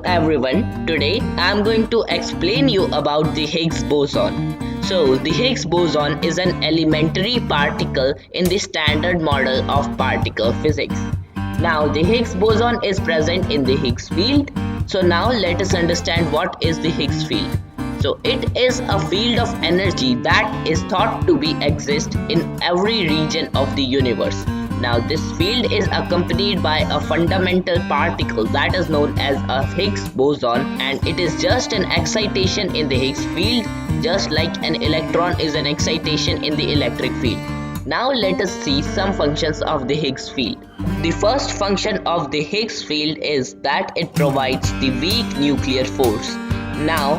everyone, today I am going to explain you about the Higgs boson. So the Higgs boson is an elementary particle in the standard model of particle physics. Now the Higgs boson is present in the Higgs field. So now let us understand what is the Higgs field. So it is a field of energy that is thought to be exist in every region of the universe. Now this field is accompanied by a fundamental particle that is known as a Higgs boson, and it is just an excitation in the Higgs field, just like an electron is an excitation in the electric field. Now let us see some functions of the Higgs field. The first function of the Higgs field is that it provides the weak nuclear force. Now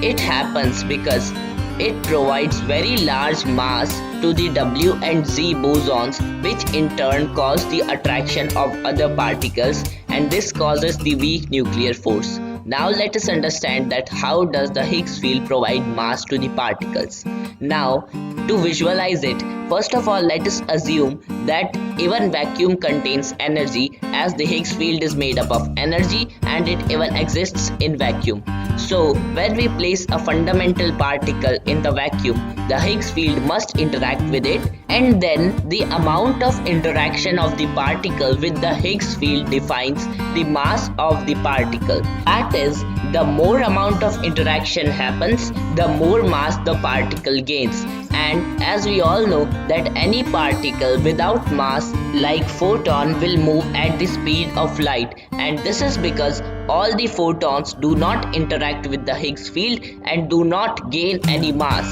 it happens because it provides very large mass to the W and Z bosons, which in turn cause the attraction of other particles, and this causes the weak nuclear force. Now let us understand that how does the Higgs field provide mass to the particles. Now to visualize it, first of all let us assume that even vacuum contains energy, as the Higgs field is made up of energy and it even exists in vacuum. So when we place a fundamental particle in the vacuum, the Higgs field must interact with it, and then the amount of interaction of the particle with the Higgs field defines the mass of the particle. That is, the more amount of interaction happens, the more mass the particle gains. And as we all know that any particle without mass like photon will move at the speed of light, and this is because all the photons do not interact with the Higgs field and do not gain any mass.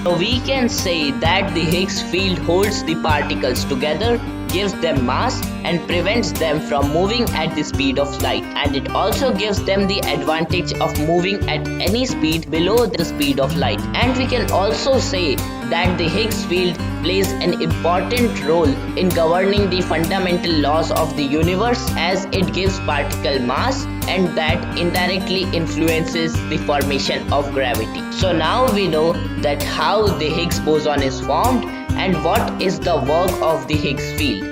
So we can say that the Higgs field holds the particles together, gives them mass and prevents them from moving at the speed of light, and it also gives them the advantage of moving at any speed below the speed of light. And we can also say that the Higgs field plays an important role in governing the fundamental laws of the universe, as it gives particle mass and that indirectly influences the formation of gravity. So now we know that how the Higgs boson is formed and what is the work of the Higgs field.